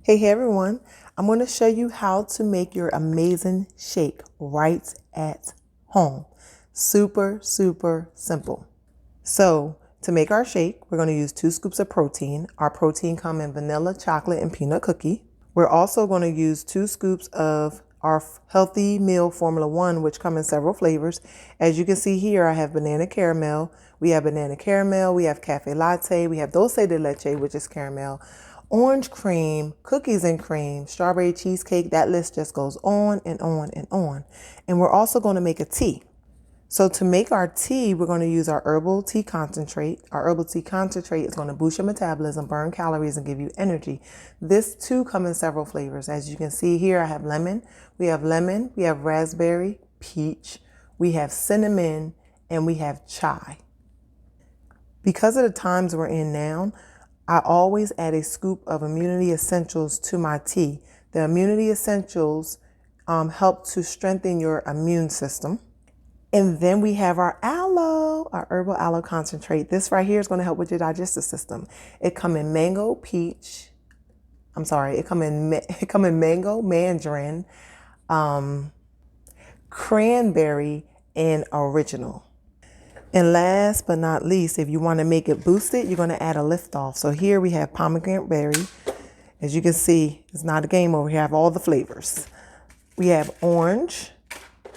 Hey everyone, I'm going to show you how to make your amazing shake right at home. Super simple. So to make our shake, we're going to use 2 scoops of protein. Our protein come in vanilla, chocolate, and peanut cookie. We're also going to use 2 scoops of our healthy meal Formula 1, which come in several flavors. As you can see here, I have banana caramel. We have banana caramel. We have cafe latte. We have dulce de leche, which is caramel. Orange cream, cookies and cream, strawberry cheesecake. That list just goes on and on and on. And we're also going to make a tea. So to make our tea, we're going to use our herbal tea concentrate. Our herbal tea concentrate is going to boost your metabolism, burn calories, and give you energy. This too comes in several flavors. As you can see here, I have lemon, we have raspberry, peach, we have cinnamon, and we have chai. Because of the times we're in now, I always add a scoop of Immunity Essentials to my tea. The Immunity Essentials help to strengthen your immune system. And then we have our aloe, our herbal aloe concentrate. This right here is going to help with your digestive system. It come in mango, peach. I'm sorry, it come in mango, mandarin, cranberry, and original. And last but not least, if you want to make it boosted, you're going to add a lift off. So here we have pomegranate berry. As you can see, it's not a game over here. I have all the flavors. We have orange.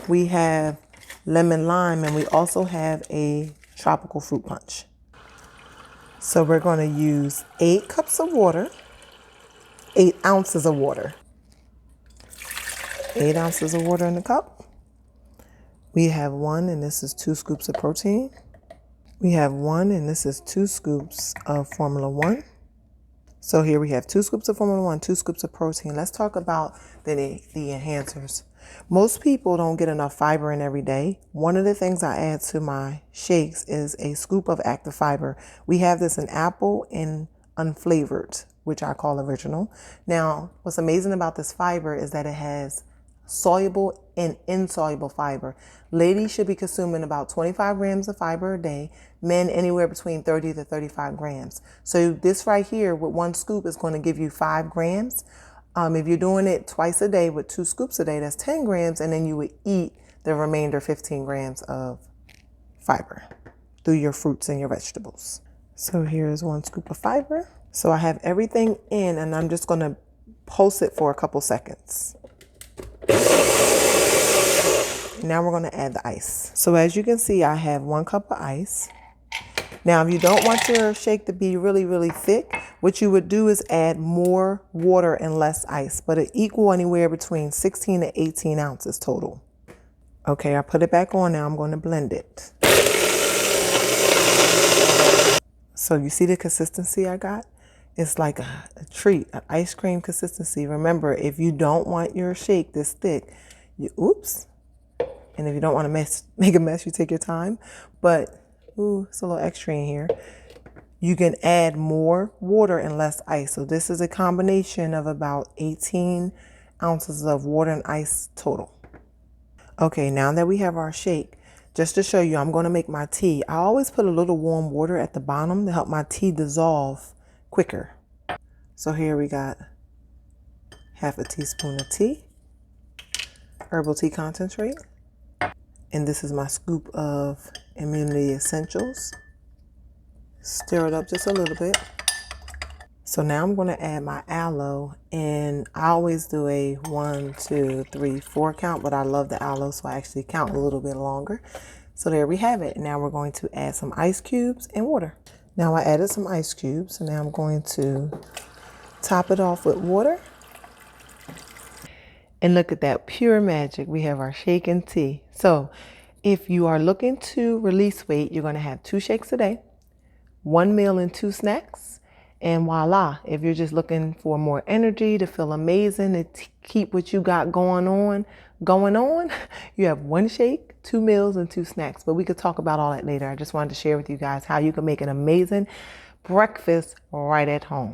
We have lemon lime, and we also have a tropical fruit punch. So we're going to use 8 cups of water, 8 ounces of water. 8 ounces of water in the cup. We have 1, and this is 2 scoops of protein. We have 1, and this is 2 scoops of Formula 1. So here we have 2 scoops of Formula 1, 2 scoops of protein. Let's talk about the enhancers. Most people don't get enough fiber in every day. One of the things I add to my shakes is a scoop of active fiber. We have this in apple and unflavored, which I call original. Now, what's amazing about this fiber is that it has soluble and insoluble fiber. Ladies should be consuming about 25 grams of fiber a day. Men anywhere between 30 to 35 grams. So this right here with 1 scoop is going to give you 5 grams. If you're doing it twice a day with 2 scoops a day, that's 10 grams. And then you would eat the remainder 15 grams of fiber through your fruits and your vegetables. So here's 1 scoop of fiber. So I have everything in, and I'm just going to pulse it for a couple seconds. Now we're going to add the ice. So as you can see, I have 1 cup of ice. Now, if you don't want your shake to be really thick, what you would do is add more water and less ice, but it equal anywhere between 16 to 18 ounces total. Okay, I put it back on now. I'm going to blend it. So you see the consistency I got? It's like a treat, an ice cream consistency. Remember, if you don't want your shake this thick, and if you don't want to make a mess, you take your time. But, it's a little extra in here. You can add more water and less ice. So this is a combination of about 18 ounces of water and ice total. Okay, now that we have our shake, just to show you, I'm going to make my tea. I always put a little warm water at the bottom to help my tea dissolve quicker. So here we got half a teaspoon of tea, herbal tea concentrate. And this is my scoop of Immunity Essentials. Stir it up just a little bit. So now I'm going to add my aloe, and I always do a 1, 2, 3, 4 count, but I love the aloe, so I actually count a little bit longer. So there we have it. Now we're going to add some ice cubes and water. Now I added some ice cubes, so now I'm going to top it off with water. And look at that, pure magic. We have our shake and tea. So if you are looking to release weight, you're going to have 2 shakes a day, 1 meal and 2 snacks. And voila, if you're just looking for more energy, to feel amazing, to keep what you got going on, you have 1 shake, 2 meals, and 2 snacks. But we could talk about all that later. I just wanted to share with you guys how you can make an amazing breakfast right at home.